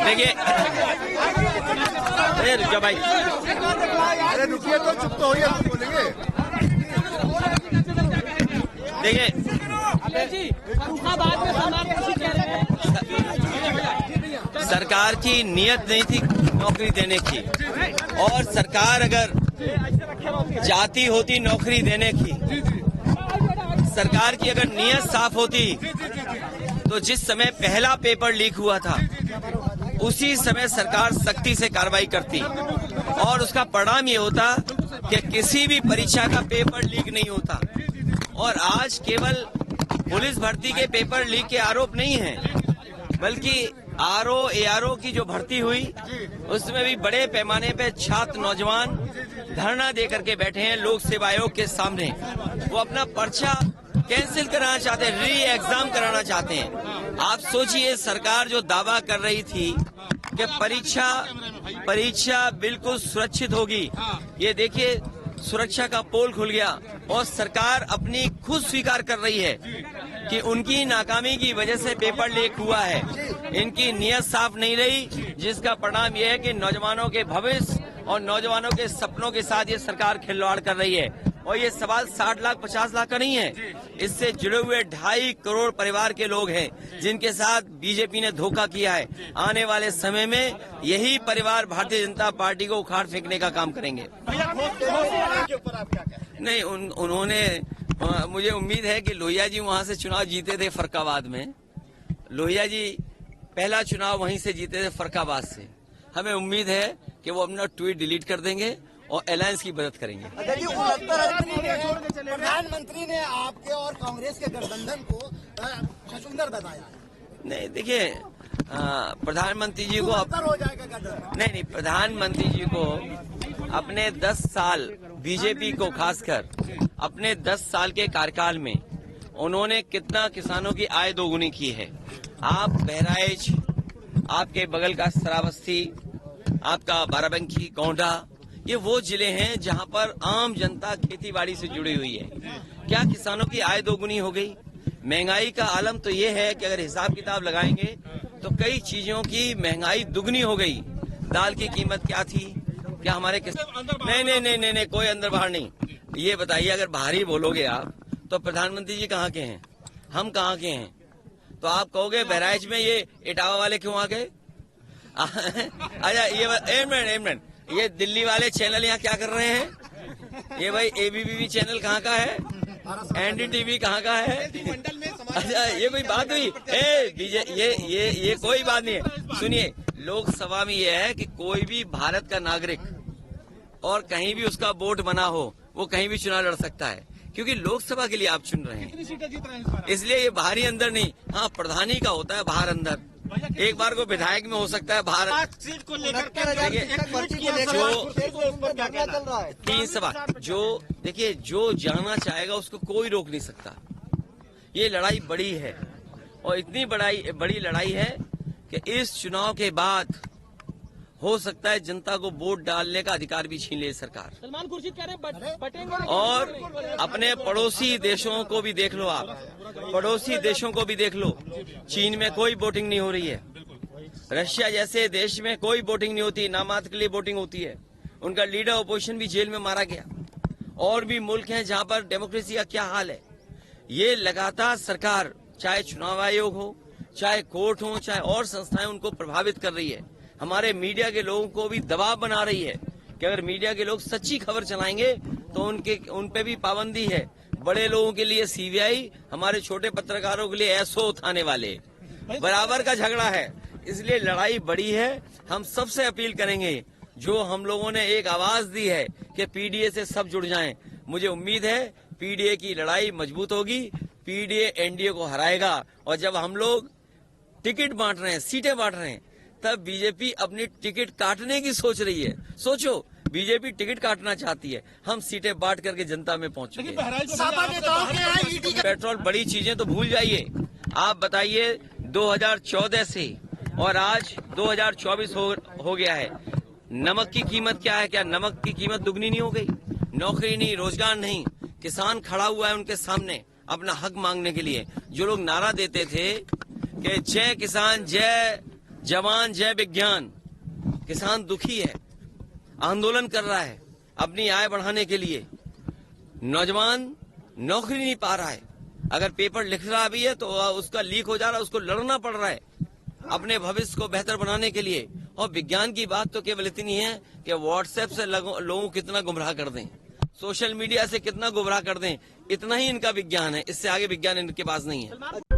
देखिए, रुक जाओ भाई, अरे रुकिए तो, चुप तो होइए, हम बोलेंगे। देखिए सरकार की नियत नहीं थी नौकरी देने की, और सरकार अगर चाहती होती नौकरी देने की, सरकार की अगर नियत साफ होती तो जिस समय पहला पेपर लीक हुआ था उसी समय सरकार सख्ती से कार्रवाई करती, और उसका परिणाम ये होता कि किसी भी परीक्षा का पेपर लीक नहीं होता। और आज केवल पुलिस भर्ती के पेपर लीक के आरोप नहीं है, बल्कि आरओ एआरओ की जो भर्ती हुई उसमें भी बड़े पैमाने पे छात्र नौजवान धरना दे करके बैठे हैं लोक सेवा आयोग के सामने। वो अपना पर्चा कैंसिल कराना चाहते हैं, री एग्जाम कराना चाहते हैं। आप सोचिए, सरकार जो दावा कर रही थी कि परीक्षा बिल्कुल सुरक्षित होगी, ये देखिए सुरक्षा का पोल खुल गया, और सरकार अपनी खुद स्वीकार कर रही है कि उनकी नाकामी की वजह से पेपर लीक हुआ है। इनकी नियत साफ नहीं रही, जिसका परिणाम यह है कि नौजवानों के भविष्य और नौजवानों के सपनों के साथ ये सरकार खिलवाड़ कर रही है। और ये सवाल 60 लाख 50 लाख का नहीं है, इससे जुड़े हुए 2.5 करोड़ परिवार के लोग हैं जिनके साथ बीजेपी ने धोखा किया है। आने वाले समय में यही परिवार भारतीय जनता पार्टी को उखाड़ फेंकने का काम करेंगे। नहीं, उन्होंने मुझे उम्मीद है कि लोहिया जी वहां से चुनाव जीते थे फरक्काबाद में। लोहिया जी पहला चुनाव वहीं से जीते थे फरक्काबाद से। हमें उम्मीद है कि वो अपना ट्वीट डिलीट कर देंगे और अलायंस की मदद करेंगे। प्रधानमंत्री ने आपके और कांग्रेस के गठबंधन को छछूंदर बताया। नहीं, देखिए प्रधानमंत्री जी को हो जाएगा गठबंधन। नहीं, प्रधानमंत्री जी को अपने 10 साल बीजेपी को खासकर अपने 10 साल के कार्यकाल में उन्होंने कितना किसानों की आय दोगुनी की है। आप बहराइच, आपके बगल का श्रावस्ती, आपका बाराबंकी, गोंडा, ये वो जिले हैं जहां पर आम जनता खेती बाड़ी से जुड़ी हुई है। क्या किसानों की आय दोगुनी हो गई? महंगाई का आलम तो ये है कि अगर हिसाब किताब लगाएंगे तो कई चीजों की महंगाई दुगनी हो गई। दाल की कीमत क्या थी? क्या हमारे नहीं, कोई अंदर बाहर नहीं। ये बताइए, अगर बाहर ही बोलोगे आप तो प्रधानमंत्री जी कहाँ के हैं, हम कहाँ के हैं? तो आप कहोगे बहराइच में ये इटावा वाले क्यों आ गए? अच्छा, ये मिनट, ये दिल्ली वाले चैनल यहाँ क्या कर रहे हैं? ये भाई एबीपी चैनल कहाँ का है? एनडीटीवी कहाँ का है? अच्छा, ये कोई बात हुई? ये कोई बात नहीं है। सुनिए, लोकसभा में ये है कि कोई भी भारत का नागरिक और कहीं भी उसका वोट बना हो वो कहीं भी चुनाव लड़ सकता है, क्योंकि लोकसभा के लिए आप चुन रहे हैं। इसलिए ये बाहरी अंदर नहीं, हाँ प्रधानी का होता है बाहर अंदर। एक बार को विधायक में हो सकता है बाहर सीट को लेकर 3 सभा जो देखिए, जो जाना चाहेगा उसको कोई रोक नहीं सकता। ये लड़ाई बड़ी है और इतनी बड़ी लड़ाई है कि इस चुनाव के बाद हो सकता है जनता को वोट डालने का अधिकार भी छीन ले सरकार। सलमान खुर्शीद कह रहे हैं बटेंगे। और अपने पड़ोसी देशों को भी देख लो, आप पड़ोसी देशों को भी देख लो। चीन में कोई वोटिंग नहीं हो रही है, रशिया जैसे देश में कोई वोटिंग नहीं होती, नामात्र के लिए वोटिंग होती है। उनका लीडर अपोजिशन भी जेल में मारा गया। और भी मुल्क हैं जहां पर डेमोक्रेसी का क्या हाल है। ये लगातार सरकार, चाहे चुनाव आयोग हो, चाहे कोर्ट हो, चाहे और संस्थाएं, उनको प्रभावित कर रही है। हमारे मीडिया के लोगों को भी दबाव बना रही है कि अगर मीडिया के लोग सच्ची खबर चलाएंगे तो उन पे भी पाबंदी है। बड़े लोगों के लिए सीबीआई, हमारे छोटे पत्रकारों के लिए एसओ थाने वाले, बराबर का झगड़ा है। इसलिए लड़ाई बड़ी है। हम सबसे अपील करेंगे, जो हम लोगों ने एक आवाज दी है कि पीडीए से सब जुड़ जाएं। मुझे उम्मीद है पीडीए की लड़ाई मजबूत होगी, पीडीए एनडीए को हराएगा। और जब हम लोग टिकट बांट रहे हैं, सीटें बांट रहे हैं, तब बीजेपी अपनी टिकट काटने की सोच रही है। सोचो, बीजेपी टिकट काटना चाहती है, हम सीटें बांट करके जनता में पहुंच चुके हैं। पेट्रोल, बड़ी चीजें तो भूल जाइए। आप बताइए 2014 से और आज 2024 हो गया है, नमक की कीमत क्या है? क्या नमक की कीमत दुगनी नहीं हो गई? नौकरी नहीं, रोजगार नहीं, किसान खड़ा हुआ है उनके सामने। अपना हक मांगने के लिए। जो लोग नारा देते थे कि जय किसान, जय जवान, जय विज्ञान, किसान दुखी है, आंदोलन कर रहा है अपनी आय बढ़ाने के लिए। नौजवान नौकरी नहीं पा रहा है, अगर पेपर लिख रहा भी है तो उसका लीक हो जा रहा है, उसको लड़ना पड़ रहा है अपने भविष्य को बेहतर बनाने के लिए। और विज्ञान की बात तो केवल इतनी है कि व्हाट्सएप से लोगों को कितना गुमराह कर दें, सोशल मीडिया से कितना गुमराह कर दें, इतना ही इनका विज्ञान है। इससे आगे विज्ञान इनके पास नहीं है।